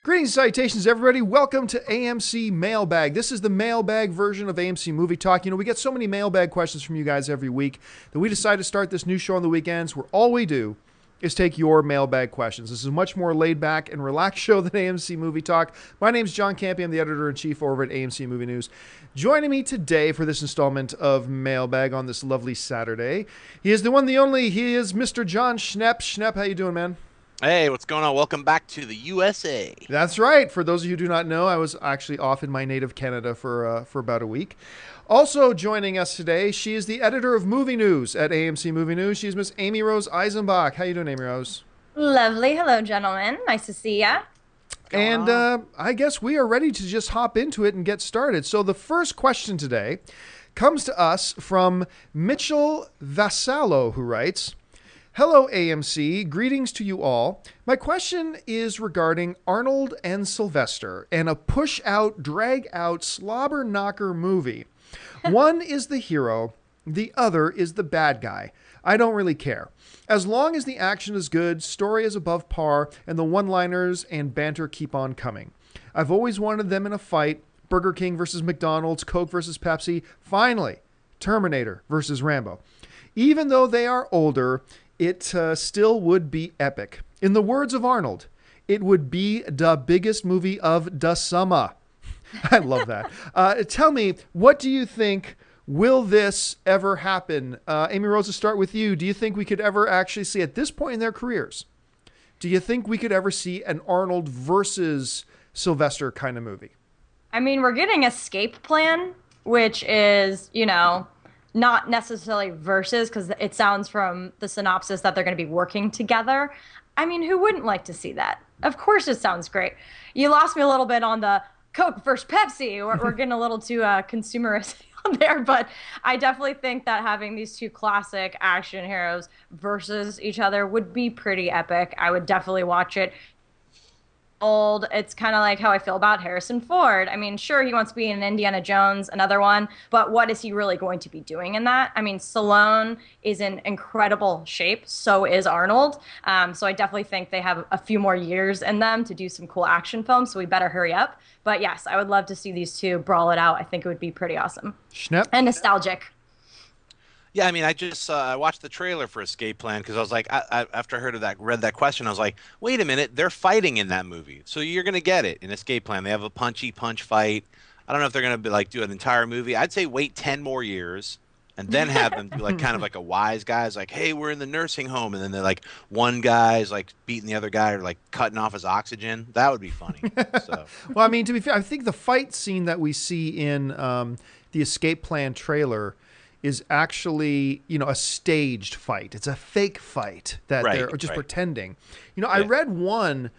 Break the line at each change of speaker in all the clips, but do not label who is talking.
Greetings, salutations, everybody. Welcome to AMC Mailbag. This is the mailbag version of AMC Movie Talk. You know, we get so many mailbag questions from you guys every week that we decided to start this new show on the weekends where all we do is take your mailbag questions. This is a much more laid back and relaxed show than AMC Movie Talk. My name is John Campy. I'm the editor-in-chief over at AMC Movie News. Joining me today for this installment of Mailbag on this lovely Saturday, he is the one, the only, he is Mr. John Schnepp. Schnepp, how you doing, man?
Hey, what's going on? Welcome back to the USA.
That's right. For those of you who do not know, I was actually off in my native Canada for about a week. Also joining us today, she is the editor of Movie News at AMC Movie News. She's Miss Amy Rose Eisenbach. How you doing, Amy Rose?
Lovely. Hello, gentlemen. Nice to see ya.
And I guess we are ready to just hop into it and get started. So the first question today comes to us from Mitchell Vasallo, who writes, "Hello, AMC. Greetings to you all. My question is regarding Arnold and Sylvester and a push-out, drag-out, slobber-knocker movie. One is the hero, the other is the bad guy. I don't really care. As long as the action is good, story is above par, and the one-liners and banter keep on coming. I've always wanted them in a fight. Burger King versus Macdonalds, Coke versus Pepsi. Finally, Terminator versus Rambo. Even though they are older, it still would be epic. In the words of Arnold, it would be the biggest movie of the summa." I love that. Tell me, what do you think? Will this ever happen? Amy Rose, to start with you. Do you think we could ever actually see, at this point in their careers, do you think we could ever see an Arnold versus Sylvester kind of movie?
I mean, we're getting Escape Plan, which is, you know, not necessarily versus, because it sounds from the synopsis that they're going to be working together. I mean, who wouldn't like to see that? Of course it sounds great. You lost me a little bit on the Coke versus Pepsi. We're getting a little too consumeristic on there, but I definitely think that having these two classic action heroes versus each other would be pretty epic. I would definitely watch it. Old, it's kind of like how I feel about Harrison Ford. I mean, sure, he wants to be in Indiana Jones, another one, but what is he really going to be doing in that? I mean, Stallone is in incredible shape, so is Arnold. So I definitely think they have a few more years in them to do some cool action films, so we better hurry up. But yes, I would love to see these two brawl it out. I think it would be pretty awesome.
Schnepp?
And nostalgic.
Yeah, I mean, I just I watched the trailer for Escape Plan because I was like, after I read that question, I was like, wait a minute, they're fighting in that movie, so you're gonna get it in Escape Plan. They have a punchy punch fight. I don't know if they're gonna be like do an entire movie. I'd say wait 10 more years and then have them do like kind of like a wise guy's like, hey, we're in the nursing home, and then they're like one guy's like beating the other guy or like cutting off his oxygen. That would be funny. So.
Well, I mean, to be fair, I think the fight scene that we see in the Escape Plan trailer is actually, you know, a staged fight. It's a fake fight that they're just pretending. You know, I read one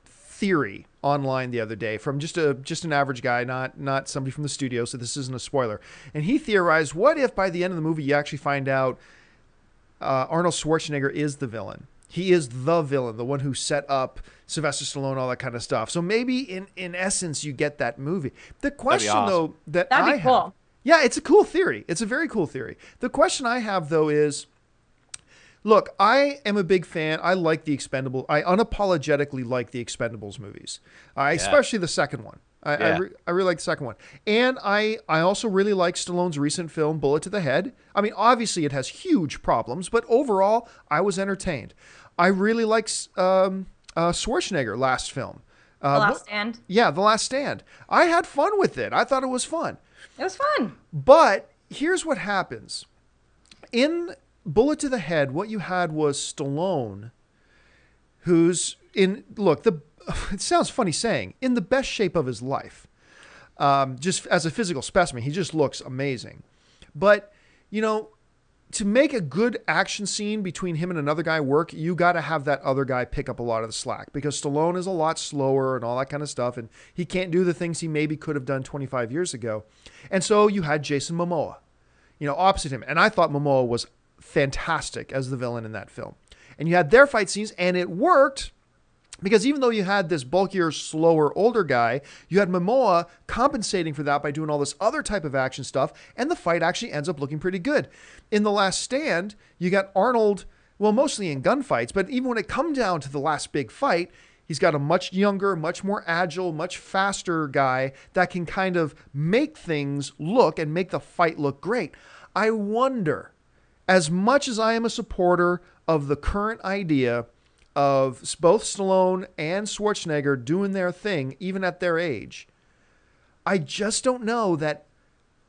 theory online the other day from just an average guy, not somebody from the studio, so this isn't a spoiler. And he theorized, what if by the end of the movie you actually find out Arnold Schwarzenegger is the villain? He is the villain, the one who set up Sylvester Stallone, all that kind of stuff. So maybe in essence you get that movie. The question though that
That'd be cool.
Yeah, it's a cool theory. It's a very cool theory. The question I have, though, is, look, I am a big fan. I like the Expendables. I unapologetically like the Expendables movies, especially the second one. I really like the second one. And I also really like Stallone's recent film, Bullet to the Head. I mean, obviously it has huge problems, but overall, I was entertained. I really like Schwarzenegger last film.
The Last Stand?
Yeah, The Last Stand. I had fun with it. I thought it was fun.
It was fun. But
here's what happens. In Bullet to the Head, what you had was Stallone, who's in, look, it sounds funny saying, in the best shape of his life. Just as a physical specimen, he just looks amazing. But, you know, to make a good action scene between him and another guy work, you got to have that other guy pick up a lot of the slack, because Stallone is a lot slower and all that kind of stuff, and he can't do the things he maybe could have done 25 years ago. And so you had Jason Momoa, you know, opposite him. And I thought Momoa was fantastic as the villain in that film. And you had their fight scenes, and it worked, because even though you had this bulkier, slower, older guy, you had Momoa compensating for that by doing all this other type of action stuff, and the fight actually ends up looking pretty good. In The Last Stand, you got Arnold Well, mostly in gunfights, but even when it comes down to the last big fight, he's got a much younger, much more agile, much faster guy that can kind of make things look and make the fight look great. I wonder, as much as I am a supporter of the current idea of both Stallone and Schwarzenegger doing their thing, even at their age, I just don't know that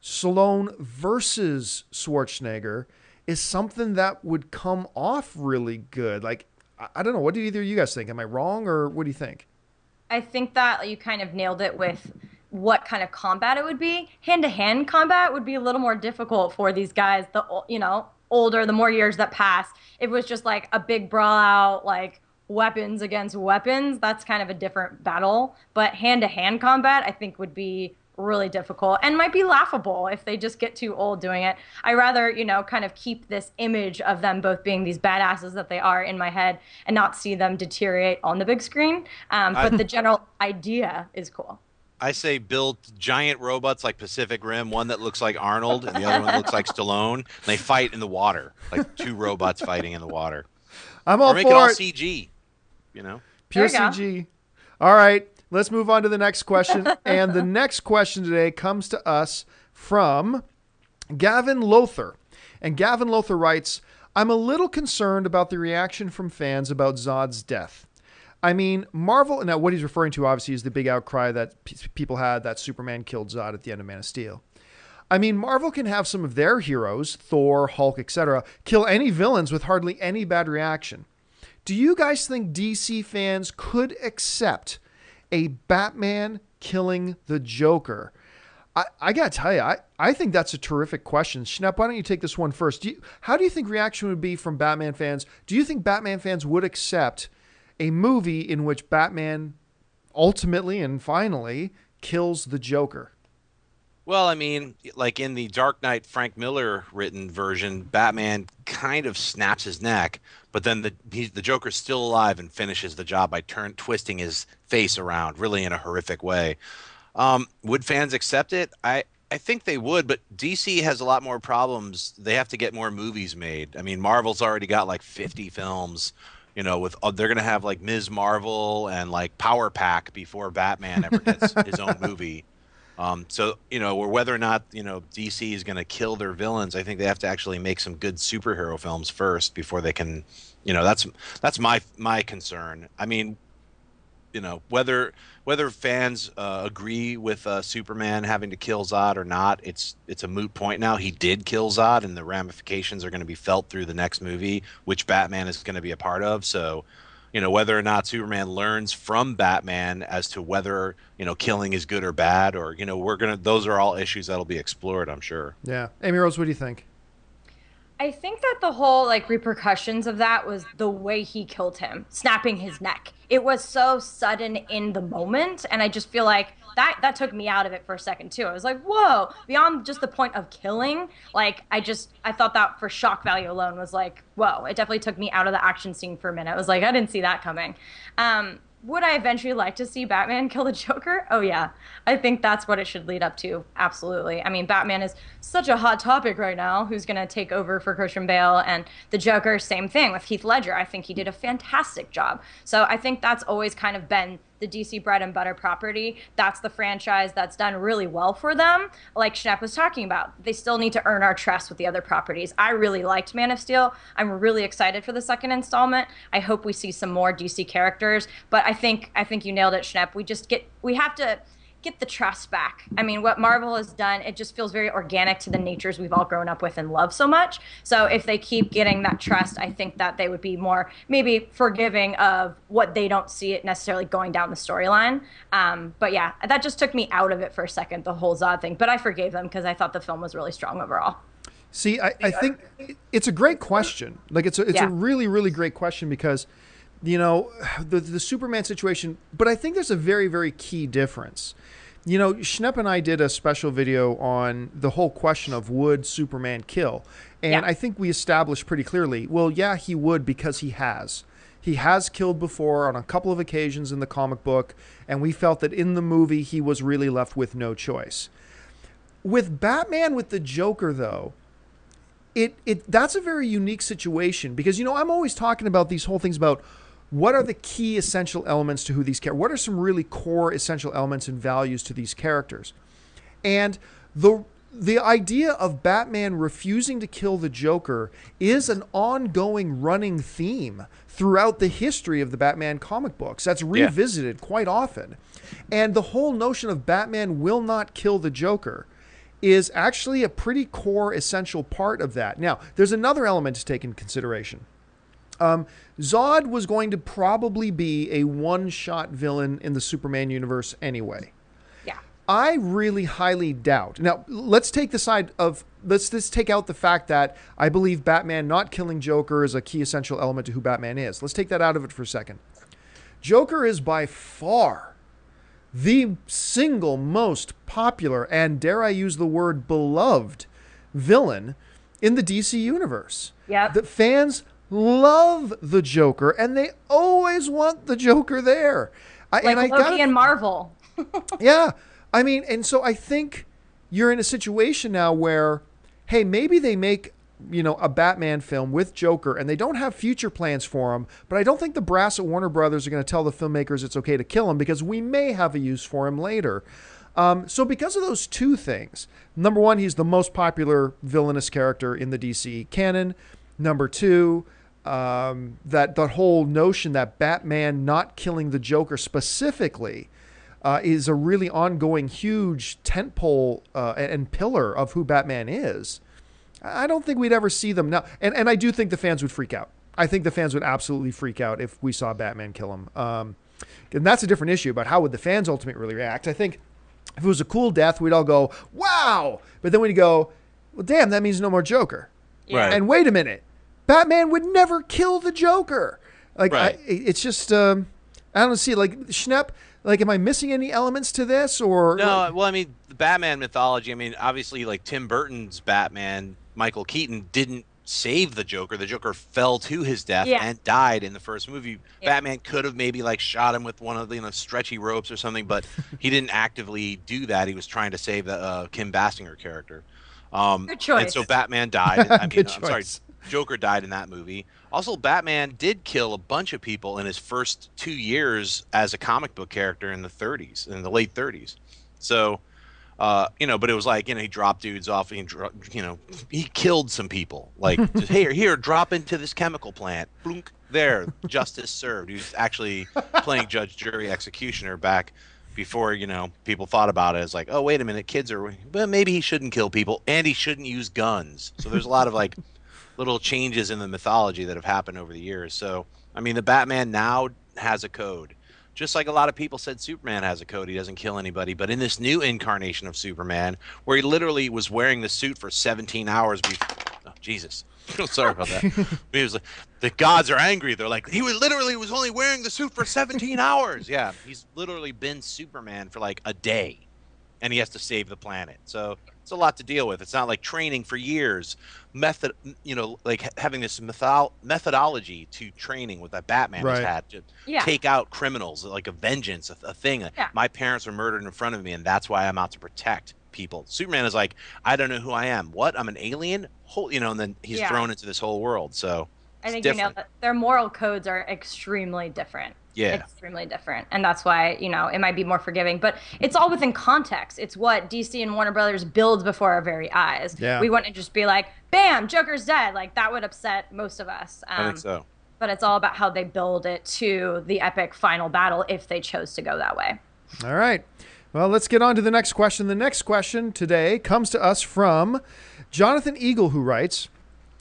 Stallone versus Schwarzenegger is something that would come off really good. Like, I don't know. What do either of you guys think? Am I wrong, or what do you think?
I think that you kind of nailed it with what kind of combat it would be. Hand-to-hand combat would be a little more difficult for these guys. Older, the more years that pass. It was just like a big brawl out, like weapons against weapons. That's kind of a different battle. But hand-to-hand combat, I think, would be really difficult and might be laughable if they just get too old doing it. I rather, kind of keep this image of them both being these badasses that they are in my head and not see them deteriorate on the big screen. But the general idea is cool.
I say build giant robots like Pacific Rim, one that looks like Arnold and the other one looks like Stallone. And they fight in the water, like two robots fighting in the water.
I'm all
or make
for
it all
it.
CG,
Pure CG. All right, let's move on to the next question. And the next question today comes to us from Gavin Lowther. And Gavin Lowther writes, I'm a little concerned about the reaction from fans about Zod's death. I mean, Marvel, now what he's referring to obviously is the big outcry that people had that Superman killed Zod at the end of Man of Steel. I mean, Marvel can have some of their heroes, Thor, Hulk, etc., kill any villains with hardly any bad reaction. Do you guys think DC fans could accept a Batman killing the Joker? I got to tell you, I think that's a terrific question. Schnepp, why don't you take this one first? How do you think reaction would be from Batman fans? Do you think Batman fans would accept a movie in which Batman ultimately and finally kills the Joker?
Well, I mean, like in the Dark Knight Frank Miller written version, Batman kind of snaps his neck, but then the Joker's still alive and finishes the job by twisting his face around, really in a horrific way. Would fans accept it? I think they would, but DC has a lot more problems. They have to get more movies made. I mean, Marvel's already got like 50 films. They're gonna have like Ms. Marvel and like Power Pack before Batman ever gets his own movie. Or whether or not DC is gonna kill their villains, I think they have to actually make some good superhero films first before they can. That's my concern. I mean, whether fans agree with Superman having to kill Zod or not, it's a moot point now. He did kill Zod, and the ramifications are going to be felt through the next movie, which Batman is going to be a part of. So, whether or not Superman learns from Batman as to whether killing is good or bad, or those are all issues that'll be explored, I'm sure.
Yeah, Amy Rose, what do you think?
I think that the whole repercussions of that was the way he killed him, snapping his neck. It was so sudden in the moment, and I just feel like that took me out of it for a second too. I was like, whoa, beyond just the point of killing, I thought that for shock value alone was like, whoa, it definitely took me out of the action scene for a minute. I was like, I didn't see that coming. Would I eventually like to see Batman kill the Joker? Oh, yeah. I think that's what it should lead up to. Absolutely. I mean, Batman is such a hot topic right now. Who's going to take over for Christian Bale? And the Joker, same thing with Heath Ledger. I think he did a fantastic job. So I think that's always kind of been the DC bread and butter property. That's the franchise that's done really well for them. Like Schnepp was talking about, they still need to earn our trust with the other properties. I really liked Man of Steel. I'm really excited for the second installment. I hope we see some more DC characters. But I think you nailed it, Schnepp. We have to get the trust back. I mean, what Marvel has done, it just feels very organic to the natures we've all grown up with and love so much. So if they keep getting that trust, I think that they would be more maybe forgiving of what they don't see it necessarily going down the storyline. But yeah, that just took me out of it for a second, the whole Zod thing. But I forgave them because I thought the film was really strong overall.
See, I think it's a great question. It's a really, really great question because, the Superman situation, but I think there's a very, very key difference. Schnepp and I did a special video on the whole question of would Superman kill? And I think we established pretty clearly, well, yeah, he would because he has. He has killed before on a couple of occasions in the comic book, and we felt that in the movie he was really left with no choice. With Batman with the Joker, though, that's a very unique situation because, I'm always talking about these whole things about what are the key essential elements to who these characters, what are some really core essential elements and values to these characters. And the idea of Batman refusing to kill the Joker is an ongoing running theme throughout the history of the Batman comic books. That's revisited quite often. And the whole notion of Batman will not kill the Joker is actually a pretty core essential part of that. Now, there's another element to take into consideration. Zod was going to probably be a one-shot villain in the Superman universe anyway.
Yeah.
I really highly doubt. Now, let's take out the fact that I believe Batman not killing Joker is a key essential element to who Batman is. Let's take that out of it for a second. Joker is by far the single most popular and, dare I use the word, beloved villain in the DC universe.
Yeah.
The fans love the Joker, and they always want the Joker there.
Loki and Marvel.
Yeah. I mean, and so I think you're in a situation now where, hey, maybe they make, a Batman film with Joker, and they don't have future plans for him, but I don't think the brass at Warner Brothers are going to tell the filmmakers it's okay to kill him because we may have a use for him later. So because of those two things, number one, he's the most popular villainous character in the DC canon. Number two, that the whole notion that Batman not killing the Joker specifically is a really ongoing, huge tentpole and pillar of who Batman is. I don't think we'd ever see them now. And I do think the fans would freak out. I think the fans would absolutely freak out if we saw Batman kill him. And that's a different issue about how would the fans ultimately really react. I think if it was a cool death, we'd all go, wow. But then we'd go, well, damn, that means no more Joker.
Right.
And wait a minute. Batman would never kill the Joker.
Right.
It's just, I don't see, Schnepp, am I missing any elements to this? Or
no, well, I mean, the Batman mythology, obviously, Tim Burton's Batman, Michael Keaton, didn't save the Joker. The Joker fell to his death and died in the first movie. Yeah. Batman could have maybe shot him with one of the stretchy ropes or something, but he didn't actively do that. He was trying to save the Kim Basinger character.
Good choice.
And so Batman died.
Good
I'm sorry, Joker died in that movie. Also, Batman did kill a bunch of people in his first 2 years as a comic book character in the 30s, in the late 30s. So, but it was he dropped dudes off. He killed some people. Just, hey, here, drop into this chemical plant. Blunk, there, justice served. He was actually playing judge, jury, executioner back before, people thought about it as oh, wait a minute, kids are, well, maybe he shouldn't kill people and he shouldn't use guns. So there's a lot of little changes in the mythology that have happened over the years. So, the Batman now has a code. Just like a lot of people said Superman has a code, he doesn't kill anybody. But in this new incarnation of Superman, where he literally was wearing the suit for 17 hours oh, Jesus. Sorry about that. He was the gods are angry. They're he was only wearing the suit for 17 hours. Yeah, he's literally been Superman for a day. And he has to save the planet. So it's a lot to deal with. It's not like training for years. Having this methodology to training with that Batman has had to take out criminals, a vengeance, a thing.
Yeah.
My parents were murdered in front of me, and that's why I'm out to protect people. Superman is I don't know who I am. What? I'm an alien? And then he's thrown into this whole world. So
I think
different.
that their moral codes are extremely different.
Yeah.
Extremely different. And that's why, it might be more forgiving. But it's all within context. It's what DC and Warner Brothers builds before our very eyes.
Yeah.
We wouldn't just be bam, Joker's dead. That would upset most of us.
I think so.
But it's all about how they build it to the epic final battle if they chose to go that way.
All right. Well, let's get on to the next question. The next question today comes to us from Jonathan Eagle, who writes,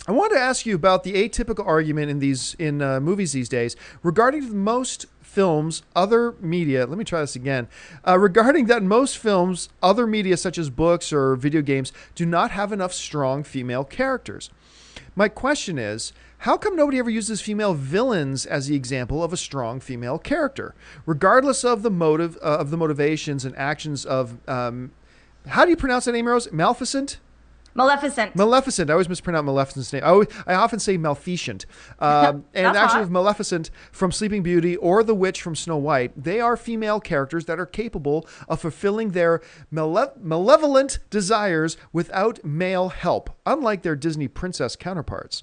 I wanted to ask you about the atypical argument in movies these days regarding most films, other media. Let me try this again. Regarding that most films, other media such as books or video games do not have enough strong female characters. My question is, how come nobody ever uses female villains as the example of a strong female character, regardless of the motive of the motivations and actions of how do you pronounce that name, Rose? Maleficent?
Maleficent.
Maleficent. I always mispronounce Maleficent's name. I often say Maleficent. And actually, with Maleficent from Sleeping Beauty or the witch from Snow White, they are female characters that are capable of fulfilling their malevolent desires without male help, unlike their Disney princess counterparts.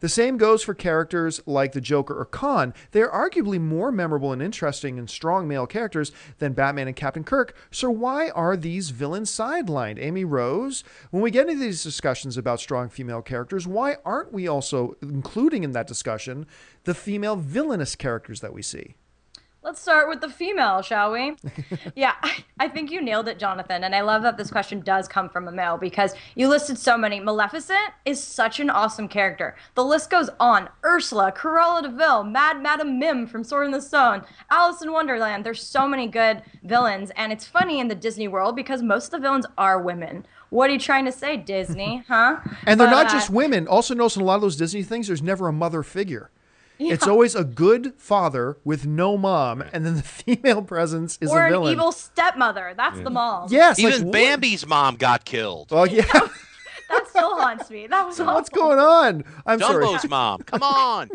The same goes for characters like the Joker or Khan. They are arguably more memorable and interesting and strong male characters than Batman and Captain Kirk. So why are these villains sidelined? Amy Rose, when we get into these discussions about strong female characters, why aren't we also including in that discussion the female villainous characters that we see?
Let's start with the female, shall we? Yeah, I think you nailed it, Jonathan. And I love that this question does come from a male because you listed so many. Maleficent is such an awesome character. The list goes on. Ursula, Cruella de Vil, Mad Madam Mim from Sword in the Stone, Alice in Wonderland. There's so many good villains. And it's funny in the Disney world because most of the villains are women. What are you trying to say, Disney? Huh?
And they're not just women. Also notice in a lot of those Disney things, there's never a mother figure. Yeah. It's always a good father with no mom, and then the female presence is a villain.
Or an evil stepmother. That's the mom.
Yes.
Even Bambi's mom got killed.
Oh, yeah.
That still haunts me. That was awful.
What's going on? I'm sorry.
Dumbo's mom. Come on.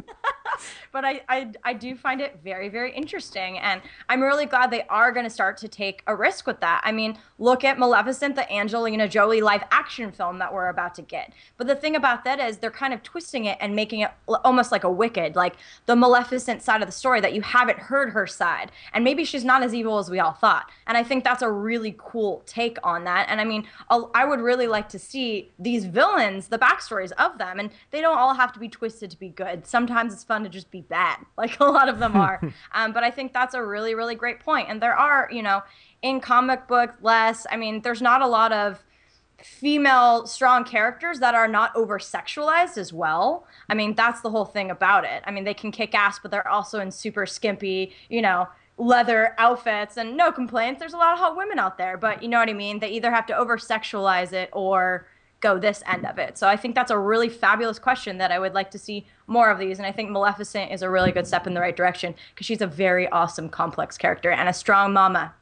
But I do find it very, very interesting. And I'm really glad they are going to start to take a risk with that. I mean, look at Maleficent, the Angelina Jolie live action film that we're about to get. But the thing about that is they're kind of twisting it and making it almost like a Wicked, like the Maleficent side of the story that you haven't heard her side. And maybe she's not as evil as we all thought. And I think that's a really cool take on that. And I mean, I would really like to see these villains, the backstories of them. And they don't all have to be twisted to be good. Sometimes it's fun to just be bad, like a lot of them are. But I think that's a really, really great point. And there are, you know, in comic book less, I mean, there's not a lot of female strong characters that are not over sexualized as well. I mean, that's the whole thing about it. I mean, they can kick ass, but they're also in super skimpy, you know, leather outfits, and no complaints. There's a lot of hot women out there, but you know what I mean? They either have to over sexualize it or go this end of it. So I think that's a really fabulous question that I would like to see more of these. And I think Maleficent is a really good step in the right direction because she's a very awesome, complex character and a strong mama.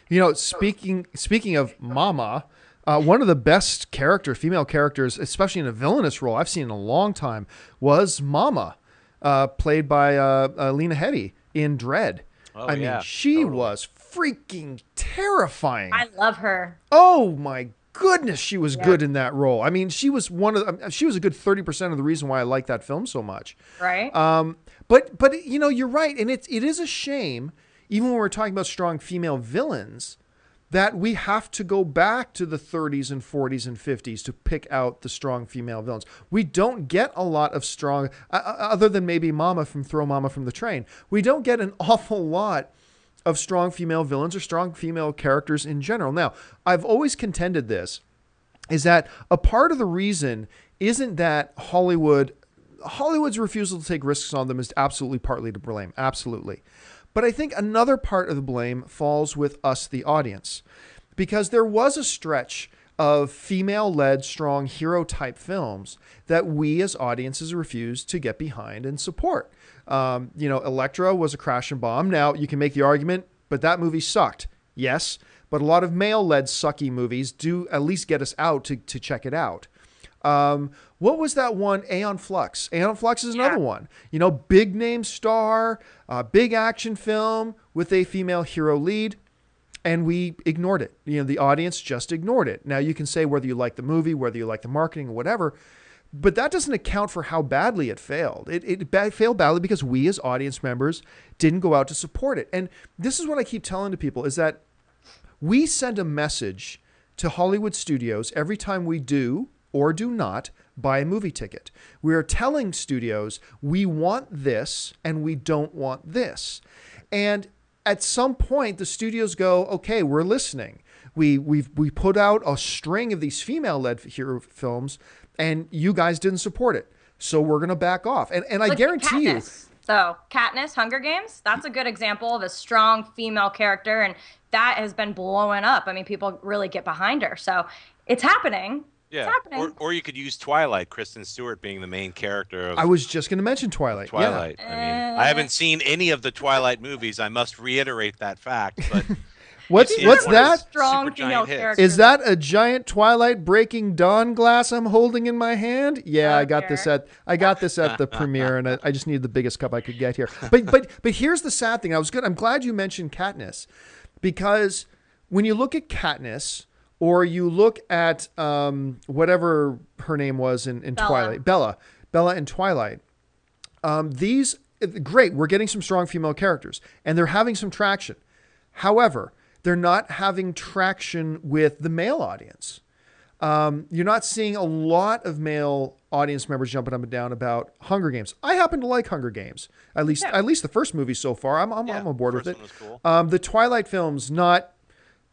You know, speaking of mama, one of the best female characters, especially in a villainous role I've seen in a long time, was Mama, played by Lena Headey in Dread.
Oh,
I mean, she was freaking terrifying.
I love her.
Oh my goodness, she was good in that role. I mean, she was she was a good 30% of the reason why I like that film so much.
Right.
But you know, you're right, and it is a shame, even when we're talking about strong female villains, that we have to go back to the 30s and 40s and 50s to pick out the strong female villains. We don't get a lot of strong, other than maybe Mama from Throw Mama from the Train. We don't get an awful lot of strong female villains or strong female characters in general. Now, I've always contended this, is that a part of the reason isn't that Hollywood's refusal to take risks on them is absolutely partly to blame. Absolutely. But I think another part of the blame falls with us, the audience, because there was a stretch of female-led, strong hero-type films that we as audiences refused to get behind and support. You know, Elektra was a crash and bomb. Now, you can make the argument, but that movie sucked. Yes, but a lot of male-led sucky movies do at least get us out to check it out. What was that one? Aeon Flux. Aeon Flux is another one. You know, big name star, big action film with a female hero lead, and we ignored it. You know, the audience just ignored it. Now, you can say whether you like the movie, whether you like the marketing or whatever, but that doesn't account for how badly it failed. It failed badly because we as audience members didn't go out to support it. And this is what I keep telling to people, is that we send a message to Hollywood studios every time we do or do not buy a movie ticket. We are telling studios we want this and we don't want this. And at some point, the studios go, okay, we're listening. We put out a string of these female-led hero films, and you guys didn't support it, so we're going to back off. And I guarantee you.
So Katniss, Hunger Games, that's a good example of a strong female character, and that has been blowing up. I mean, people really get behind her. So it's happening.
Yeah,
it's happening.
Or you could use Twilight, Kristen Stewart being the main character of
I was just going to mention Twilight.
Twilight.
Yeah.
I mean, I haven't seen any of the Twilight movies. I must reiterate that fact. But
What's
It's
what's
one of
that?
his
Strong
super
female
giant hits.
character.
Is that a giant Twilight Breaking Dawn glass I'm holding in my hand? Yeah,
Oh,
I got this
dear.
at the premiere, and I just needed the biggest cup I could get here. But here's the sad thing. I'm glad you mentioned Katniss, because when you look at Katniss, or you look at whatever her name was in
Bella.
Twilight, Bella in Twilight. These great. We're getting some strong female characters, and they're having some traction. However, they're not having traction with the male audience. You're not seeing a lot of male audience members jumping up and down about Hunger Games. I happen to like Hunger Games, at least the first movie so far. I'm on board with it.
First one was cool.
The Twilight films, not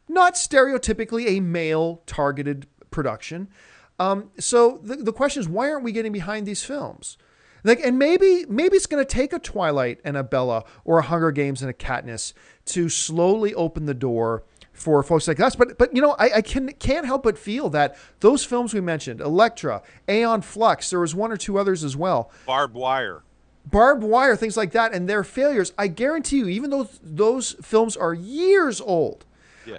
stereotypically a male targeted production. So the question is, why aren't we getting behind these films? Like, and maybe it's going to take a Twilight and a Bella, or a Hunger Games and a Katniss, to slowly open the door for folks like us. But you know, I can't help but feel that those films we mentioned, Elektra, Aeon Flux, there was one or two others as well.
Barbed Wire,
things like that, and their failures. I guarantee you, even though those films are years old,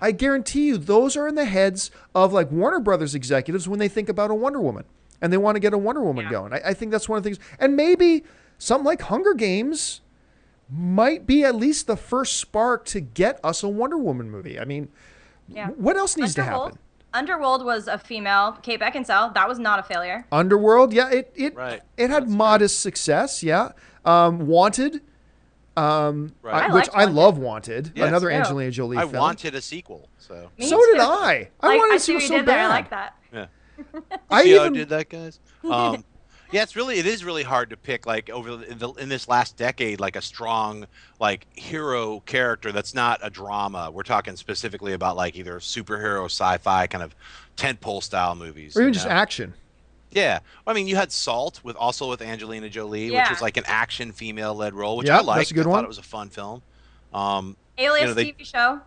I guarantee you those are in the heads of like Warner Brothers executives when they think about a Wonder Woman and they want to get a Wonder Woman going. I think that's one of the things. And maybe something like Hunger Games might be at least the first spark to get us a Wonder Woman movie. I mean, what else needs to happen?
Underworld was a female, Kate Beckinsale. That was not a failure.
Underworld, it had modest success. Yeah, Wanted. Which I love Wanted.
Yes.
Another Angelina Jolie film.
I wanted a sequel. So
Me
so
too.
did I. I wanted to see what so bad.
There. I like that.
yeah.
I
See how I
even
did that, guys? Yeah, it is really hard to pick, like, in this last decade, like a strong like hero character that's not a drama. We're talking specifically about like either superhero, sci-fi kind of tentpole style movies,
or even just action.
Yeah, I mean, you had Salt with Angelina Jolie, which was like an action female led role, which
Yeah,
I liked.
that's a good
I
one.
thought it was a fun film.
Alias TV show.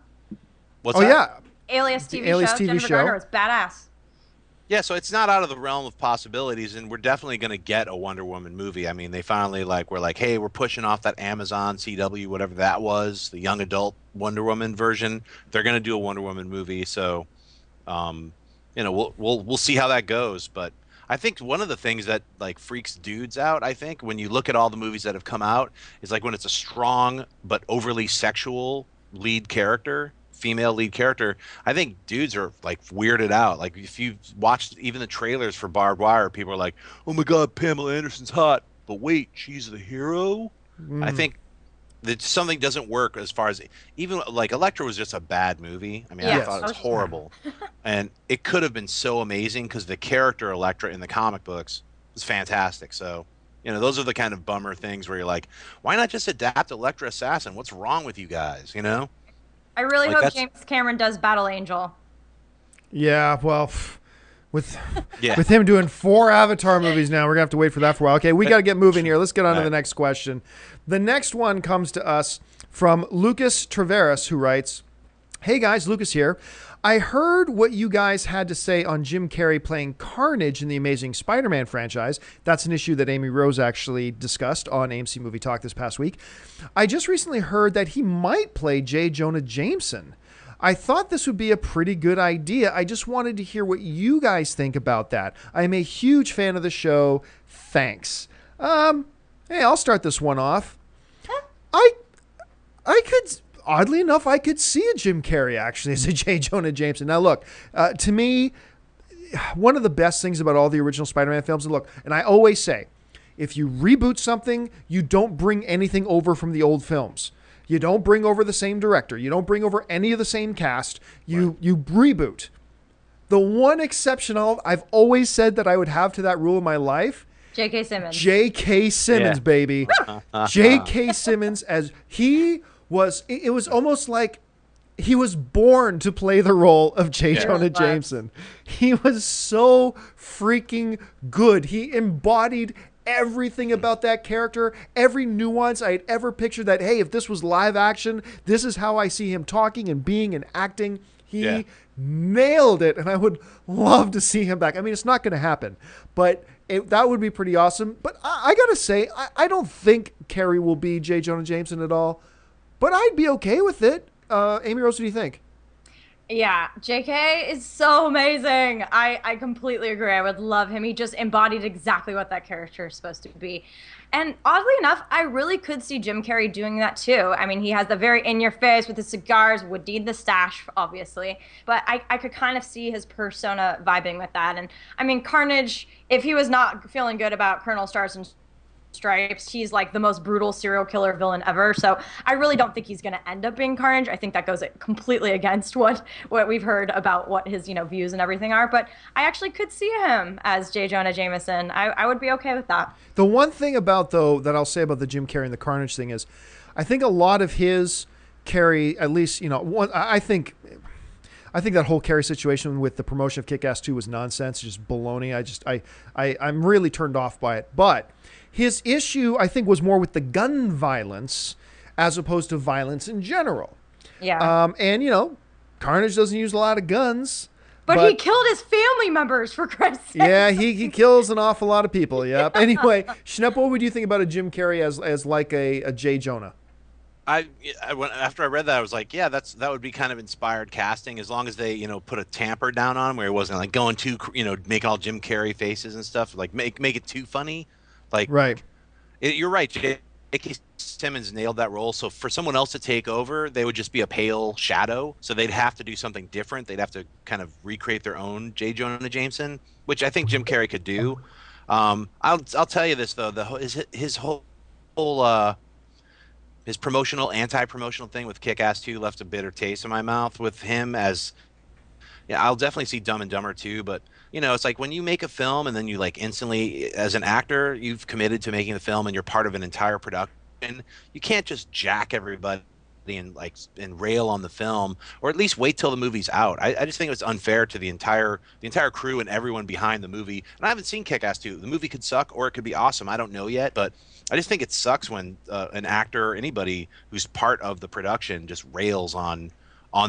What's that?
Alias TV
Alias
show.
TV
Jennifer
show.
Garner was badass.
Yeah, so it's not out of the realm of possibilities, and we're definitely going to get a Wonder Woman movie. I mean, they finally were like, hey, we're pushing off that Amazon CW, whatever that was, the young adult Wonder Woman version. They're going to do a Wonder Woman movie, so we'll see how that goes. But I think one of the things that like freaks dudes out, I think, when you look at all the movies that have come out, is like when it's a strong but overly sexual female lead character. I think dudes are like weirded out. Like if you watched even the trailers for Barbed Wire, people are like, "Oh my God, Pamela Anderson's hot," but wait, she's the hero. I think that something doesn't work as far as even like Elektra was just a bad movie. I mean, I thought it was horrible, and it could have been so amazing because the character Elektra in the comic books was fantastic. So. Those are the kind of bummer things where you're like, why not just adapt Elektra Assassin? What's wrong with you guys?
I really hope James Cameron does Battle Angel.
Yeah, well, with him doing 4 Avatar movies now, we're going to have to wait for that for a while. Okay, we got to get moving here. Let's get on to the next question. The next one comes to us from Lucas Traveris, who writes, "Hey guys, Lucas here. I heard what you guys had to say on Jim Carrey playing Carnage in the Amazing Spider-Man franchise. That's an issue that Amy Rose actually discussed on AMC Movie Talk this past week. I just recently heard that he might play J. Jonah Jameson. I thought this would be a pretty good idea. I just wanted to hear what you guys think about that. I am a huge fan of the show. Thanks." Hey, I'll start this one off. I could... Oddly enough, I could see a Jim Carrey actually as a J. Jonah Jameson. Now, look, to me, one of the best things about all the original Spider-Man films, and I always say, if you reboot something, you don't bring anything over from the old films. You don't bring over the same director. You don't bring over any of the same cast. You reboot. The one exception I've always said that I would have to that rule in my life,
J.K. Simmons.
J.K. Simmons, baby. J.K. Simmons as he... it was almost like he was born to play the role of J. Jonah Jameson. He was so freaking good. He embodied everything about that character, every nuance I had ever pictured that, hey, if this was live action, this is how I see him talking and being and acting. He nailed it, and I would love to see him back. I mean, it's not going to happen, but that would be pretty awesome. But I got to say, I don't think Carrey will be J. Jonah Jameson at all. But I'd be okay with it. Amy Rose, what do you think?
Yeah, JK is so amazing. I completely agree. I would love him. He just embodied exactly what that character is supposed to be. And oddly enough, I really could see Jim Carrey doing that too. I mean, he has the very in your face with the cigars, would need the stash, obviously. But I could kind of see his persona vibing with that. And I mean, Carnage, if he was not feeling good about Colonel Stars and Stripes, he's like the most brutal serial killer villain ever. So I really don't think he's going to end up being Carnage. I think that goes completely against what we've heard about what his views and everything are. But I actually could see him as J. Jonah Jameson. I would be okay with that.
The one thing about, though, that I'll say about the Jim Carrey and the Carnage thing is, I think a lot of his Carrey, at least I think that whole Carrey situation with the promotion of Kick-Ass 2 was nonsense, just baloney. I'm really turned off by it. But his issue, I think, was more with the gun violence as opposed to violence in general.
Yeah.
And Carnage doesn't use a lot of guns.
But he killed his family members, for Christ's sake.
Yeah, he kills an awful lot of people, yep. Anyway, Schnepp, what would you think about a Jim Carrey as like a J. Jonah?
After I read that, I was like, yeah, that would be kind of inspired casting, as long as they put a tamper down on him where he wasn't like going too making all Jim Carrey faces and stuff, like make it too funny, like
right.
You're right, J.K. Simmons nailed that role. So for someone else to take over, they would just be a pale shadow. So they'd have to do something different. They'd have to kind of recreate their own J. Jonah Jameson, which I think Jim Carrey could do. I'll tell you this though, his whole his anti-promotional thing with Kick-Ass 2 left a bitter taste in my mouth with him as, yeah, I'll definitely see Dumb and Dumber 2, but it's like when you make a film and then you like instantly, as an actor, you've committed to making the film and you're part of an entire production, you can't just jack everybody and rail on the film, or at least wait till the movie's out. I just think it was unfair to the entire crew and everyone behind the movie. And I haven't seen Kick-Ass 2. The movie could suck or it could be awesome. I don't know yet, but I just think it sucks when an actor or anybody who's part of the production just rails on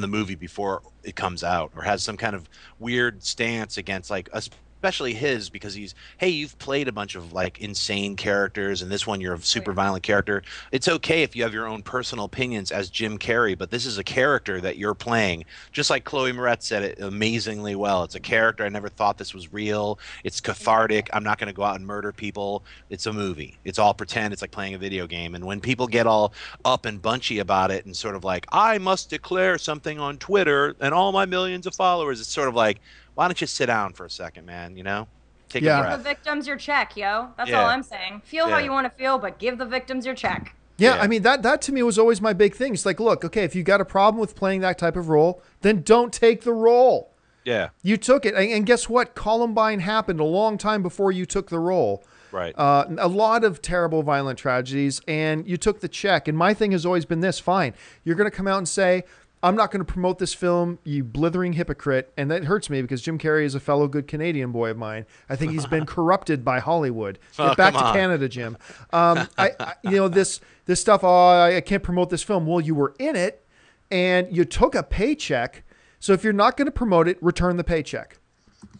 the movie before it comes out, or has some kind of weird stance against, like, especially his, because you've played a bunch of like insane characters, and this one you're a super violent character. It's okay if you have your own personal opinions as Jim Carrey, but this is a character that you're playing. Just like Chloe Moretz said it amazingly well. It's a character. I never thought this was real. It's cathartic. I'm not going to go out and murder people. It's a movie. It's all pretend. It's like playing a video game. And when people get all up and bunchy about it and sort of like, I must declare something on Twitter and all my millions of followers, it's sort of like, why don't you sit down for a second, man? Take a breath.
Give the victims your check, yo. That's all I'm saying. Feel how you want to feel, but give the victims your check.
Yeah, I mean, that to me was always my big thing. It's like, look, okay, if you got a problem with playing that type of role, then don't take the role.
Yeah.
You took it. And guess what? Columbine happened a long time before you took the role.
Right.
A lot of terrible, violent tragedies, and you took the check. And my thing has always been this: fine, you're going to come out and say, I'm not going to promote this film, you blithering hypocrite. And that hurts me because Jim Carrey is a fellow good Canadian boy of mine. I think he's been corrupted by Hollywood. Get back to Canada, Jim. This stuff, I can't promote this film. Well, you were in it and you took a paycheck. So if you're not going to promote it, return the paycheck.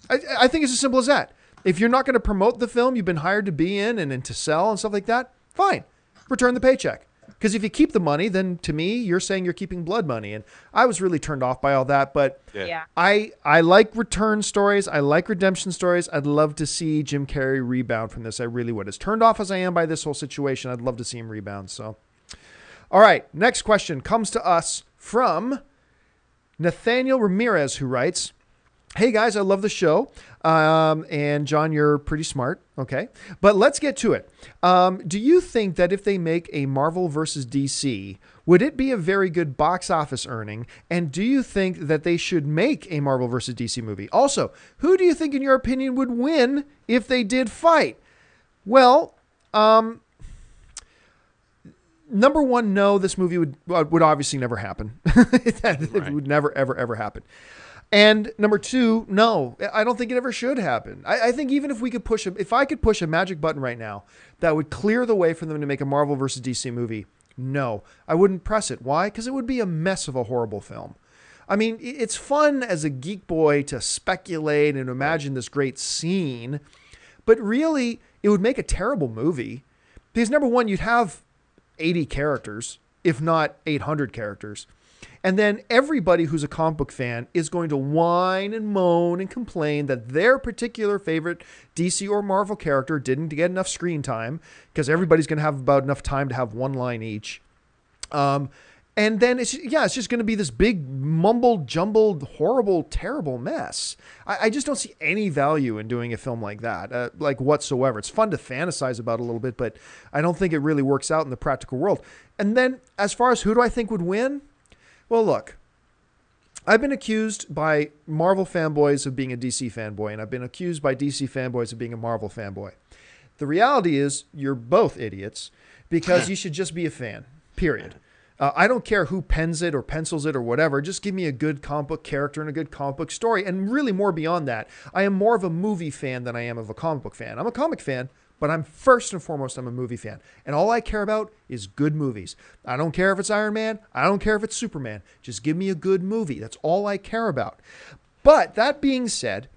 I think it's as simple as that. If you're not going to promote the film you've been hired to be in and to sell and stuff like that, fine, return the paycheck. Because if you keep the money, then to me, you're saying you're keeping blood money. And I was really turned off by all that. But I like return stories. I like redemption stories. I'd love to see Jim Carrey rebound from this. I really would. As turned off as I am by this whole situation, I'd love to see him rebound. So, all right. Next question comes to us from Nathaniel Ramirez, who writes, hey guys, I love the show. And John, you're pretty smart. Okay. But let's get to it. Do you think that if they make a Marvel versus DC, would it be a very good box office earning? And do you think that they should make a Marvel versus DC movie? Also, who do you think, in your opinion, would win if they did fight? Well, number one, no, this movie would obviously never happen. It would never, ever, ever happen. And number two, no, I don't think it ever should happen. I think even if I could push a magic button right now that would clear the way for them to make a Marvel versus DC movie, no, I wouldn't press it. Why? Because it would be a mess of a horrible film. I mean, it's fun as a geek boy to speculate and imagine this great scene, but really it would make a terrible movie because number one, you'd have 80 characters, if not 800 characters. And then everybody who's a comic book fan is going to whine and moan and complain that their particular favorite DC or Marvel character didn't get enough screen time, because everybody's going to have about enough time to have one line each. And then it's just going to be this big mumbled, jumbled, horrible, terrible mess. I just don't see any value in doing a film like that, like whatsoever. It's fun to fantasize about a little bit, but I don't think it really works out in the practical world. And then as far as who do I think would win? Well, look, I've been accused by Marvel fanboys of being a DC fanboy, and I've been accused by DC fanboys of being a Marvel fanboy. The reality is you're both idiots, because you should just be a fan, period. I don't care who pens it or pencils it or whatever. Just give me a good comic book character and a good comic book story. And really more beyond that, I am more of a movie fan than I am of a comic book fan. I'm a comic fan, but I'm first and foremost, I'm a movie fan. And all I care about is good movies. I don't care if it's Iron Man. I don't care if it's Superman. Just give me a good movie. That's all I care about. But that being said,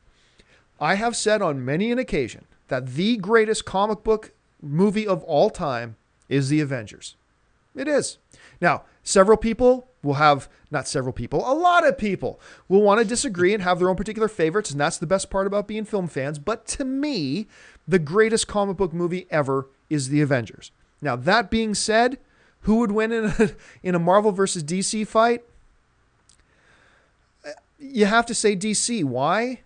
I have said on many an occasion that the greatest comic book movie of all time is The Avengers. It is. Now, a lot of people will want to disagree and have their own particular favorites, and that's the best part about being film fans. But to me, the greatest comic book movie ever is The Avengers. Now, that being said, who would win in a Marvel versus DC fight? You have to say DC. Why?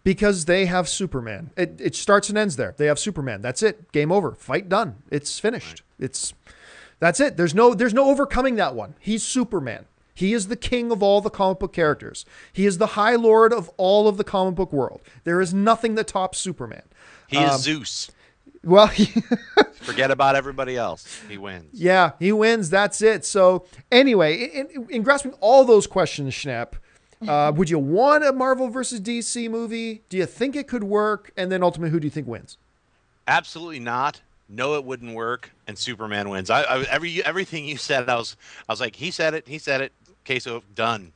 Because they have Superman. It starts and ends there. They have Superman. That's it. Game over. Fight done. It's finished. That's it. There's no overcoming that one. He's Superman. He is the king of all the comic book characters. He is the high lord of all of the comic book world. There is nothing that tops Superman.
He is Zeus.
Well,
forget about everybody else. He wins.
Yeah, he wins. That's it. So anyway, in grasping all those questions, Schnapp, would you want a Marvel versus DC movie? Do you think it could work? And then ultimately, who do you think wins?
Absolutely not. No, it wouldn't work, and Superman wins. Everything you said, I was like, he said it. Okay, so done.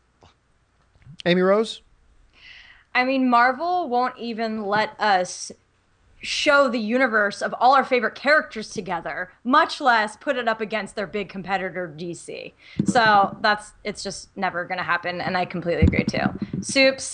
Amy Rose?
I mean, Marvel won't even let us show the universe of all our favorite characters together, much less put it up against their big competitor DC. So it's just never going to happen, and I completely agree too.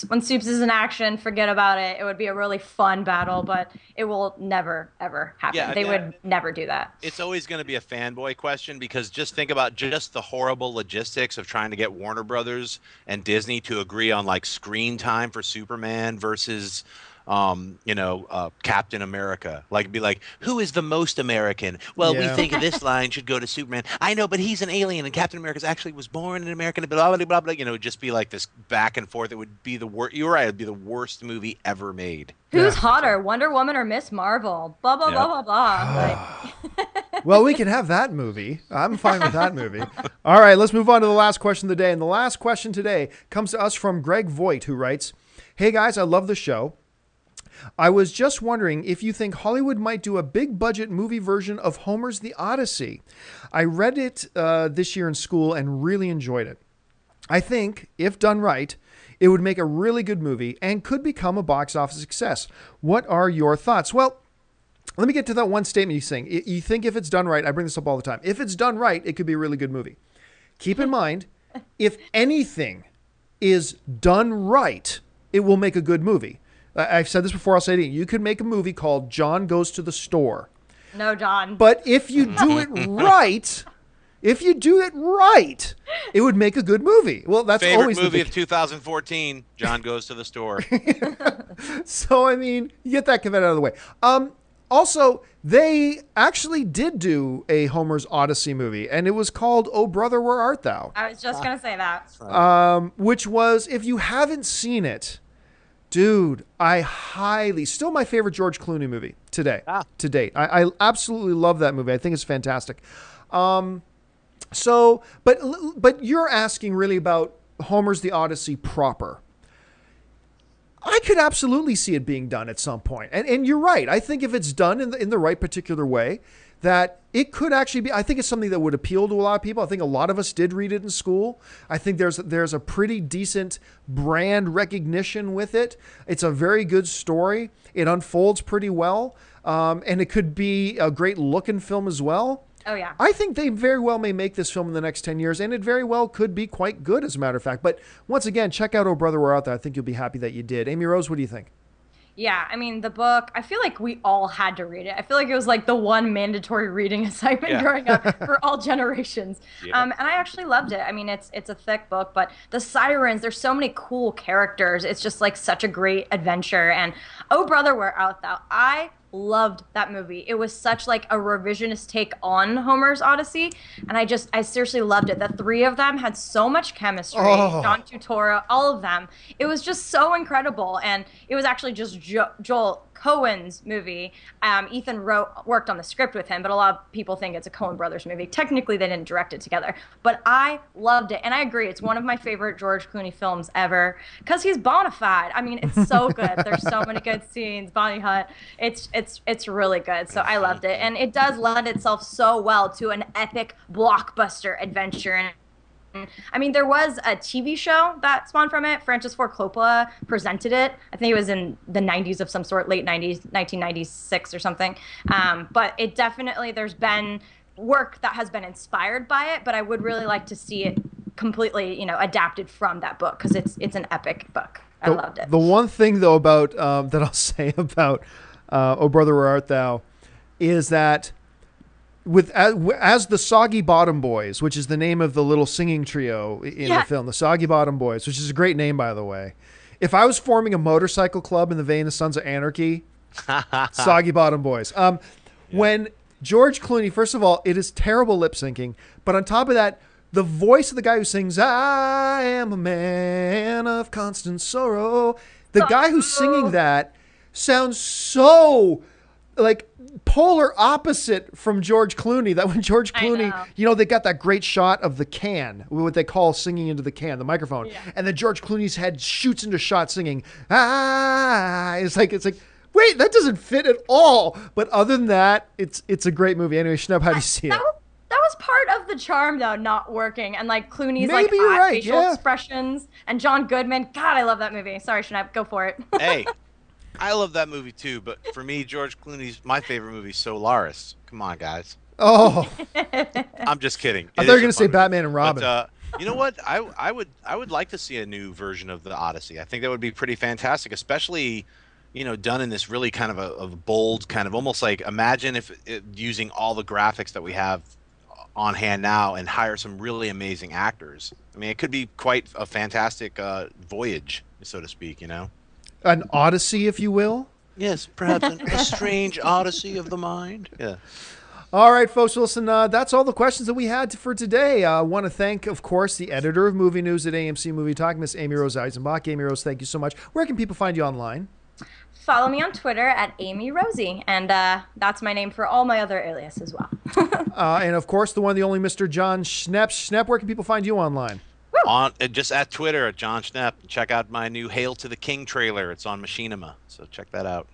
When Soups is in action, forget about it. It would be a really fun battle, but it will never, ever happen.
Yeah,
they would never do that.
It's always going to be a fanboy question, because just think about just the horrible logistics of trying to get Warner Brothers and Disney to agree on like screen time for Superman versus Captain America. Like, be like, who is the most American? Well, we think this line should go to Superman. I know, but he's an alien, and Captain America actually was born in America. Blah blah blah blah. Just be like this back and forth. It would be the worst. You're right. It'd be the worst movie ever made.
Who's hotter, Wonder Woman or Miss Marvel? Blah blah blah blah blah.
Well, we can have that movie. I'm fine with that movie. All right, let's move on to the last question of the day. And the last question today comes to us from Greg Voigt, who writes, "Hey guys, I love the show. I was just wondering if you think Hollywood might do a big budget movie version of Homer's The Odyssey. I read it this year in school and really enjoyed it. I think, if done right, it would make a really good movie and could become a box office success. What are your thoughts?" Well, let me get to that one statement you're saying. You think if it's done right, I bring this up all the time. If it's done right, it could be a really good movie. Keep in mind, if anything is done right, it will make a good movie. I've said this before, I'll say it again. You could make a movie called John Goes to the Store.
No, John.
But if you do it right, it would make a good movie. Well, that's
favorite
always
movie of 2014, John Goes to the Store.
So, I mean, you get that caveat out of the way. Also, they actually did do a Homer's Odyssey movie, and it was called Oh Brother, Where Art Thou?
I was just going to say that.
Which was, if you haven't seen it, dude, still my favorite George Clooney movie to date. I absolutely love that movie. I think it's fantastic. But you're asking really about Homer's The Odyssey proper. I could absolutely see it being done at some point. And you're right. I think if it's done in the right particular way, that it could actually be, I think it's something that would appeal to a lot of people. I think a lot of us did read it in school. I think there's a pretty decent brand recognition with it. It's a very good story. It unfolds pretty well. And it could be a great looking film as well.
Oh, yeah.
I think they very well may make this film in the next 10 years, and it very well could be quite good, as a matter of fact. But once again, check out Oh Brother, Where Art Thou? I think you'll be happy that you did. Amy Rose, what do you think?
Yeah, I mean, the book, I feel like we all had to read it. I feel like it was like the one mandatory reading assignment growing up for all generations.
Yeah.
And I actually loved it. I mean, it's a thick book, but the sirens, there's so many cool characters. It's just like such a great adventure. And Oh Brother, Where Art Thou? I loved that movie. It was such like a revisionist take on Homer's Odyssey, and I seriously loved it. The three of them had so much chemistry. John Turturro, all of them. It was just so incredible, and it was actually just Joel Coen's movie. Ethan worked on the script with him, but a lot of people think it's a Coen Brothers movie. Technically, they didn't direct it together, but I loved it, and I agree. It's one of my favorite George Clooney films ever because he's bona fide. I mean, it's so good. There's so many good scenes. Bonnie Hunt. It's really good. So I loved it, and it does lend itself so well to an epic blockbuster adventure. I mean, there was a TV show that spawned from it. Francis Ford Coppola presented it. I think it was in the 90s of some sort, late 90s, 1996 or something. But it definitely, there's been work that has been inspired by it, but I would really like to see it completely, adapted from that book because it's an epic book. I loved it.
The one thing, though, about that I'll say about Oh Brother, Where Art Thou? Is that as the Soggy Bottom Boys, which is the name of the little singing trio in the film, the Soggy Bottom Boys, which is a great name, by the way. If I was forming a motorcycle club in the vein of Sons of Anarchy, Soggy Bottom Boys. When George Clooney, first of all, it is terrible lip syncing, but on top of that, the voice of the guy who sings, I am a man of constant sorrow, the guy who's singing that sounds so like polar opposite from George Clooney, that when George Clooney, they got that great shot of the can, what they call singing into the can, the microphone. Yeah. And then George Clooney's head shoots into shot singing. It's like, wait, that doesn't fit at all. But other than that, it's a great movie. Anyway, Schnepp, how do you see it?
That was part of the charm, though, not working. And like Clooney's facial expressions and John Goodman. God, I love that movie. Sorry, Schnepp, go for it.
Hey. I love that movie too, but for me, George Clooney's my favorite movie, Solaris. Come on, guys.
Oh,
I'm just kidding.
I thought you were gonna say Batman and Robin.
But, you know what? I would like to see a new version of the Odyssey. I think that would be pretty fantastic, especially done in this really kind of a bold kind of almost like imagine if using all the graphics that we have on hand now and hire some really amazing actors. I mean, it could be quite a fantastic voyage, so to speak.
An Odyssey, if you will.
Yes, perhaps a strange Odyssey of the mind. Yeah.
All right, folks. Listen, that's all the questions that we had for today. I want to thank, of course, the editor of Movie News at AMC Movie Talk, Miss Amy Rose Eisenbach. Amy Rose, thank you so much. Where can people find you online?
Follow me on Twitter at Amy Rosie, and that's my name for all my other alias as well.
And, of course, the one, the only Mr. John Schnepp. Schnepp, where can people find you online?
Just at Twitter at John Schnepp. Check out my new Hail to the King trailer. It's on Machinima, so check that out.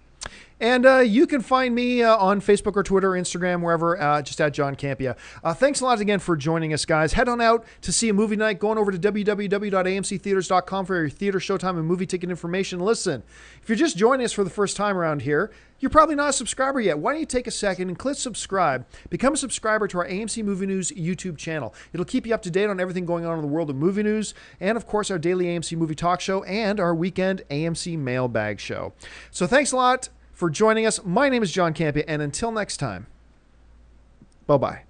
And you can find me on Facebook or Twitter, Instagram, wherever, just at John Campia. Thanks a lot again for joining us, guys. Head on out to see a movie night. Going over to www.amctheaters.com for your theater, showtime, and movie ticket information. Listen, if you're just joining us for the first time around here, you're probably not a subscriber yet. Why don't you take a second and click subscribe. Become a subscriber to our AMC Movie News YouTube channel. It'll keep you up to date on everything going on in the world of movie news, and, of course, our daily AMC Movie Talk Show and our weekend AMC Mailbag Show. So thanks a lot for joining us. My name is John Campia, and until next time, bye-bye.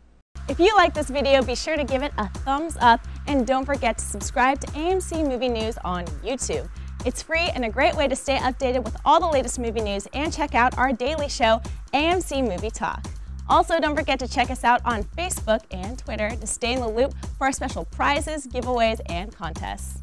If you like this video, be sure to give it a thumbs up, and don't forget to subscribe to AMC Movie News on YouTube. It's free and a great way to stay updated with all the latest movie news and check out our daily show, AMC Movie Talk. Also, don't forget to check us out on Facebook and Twitter to stay in the loop for our special prizes, giveaways, and contests.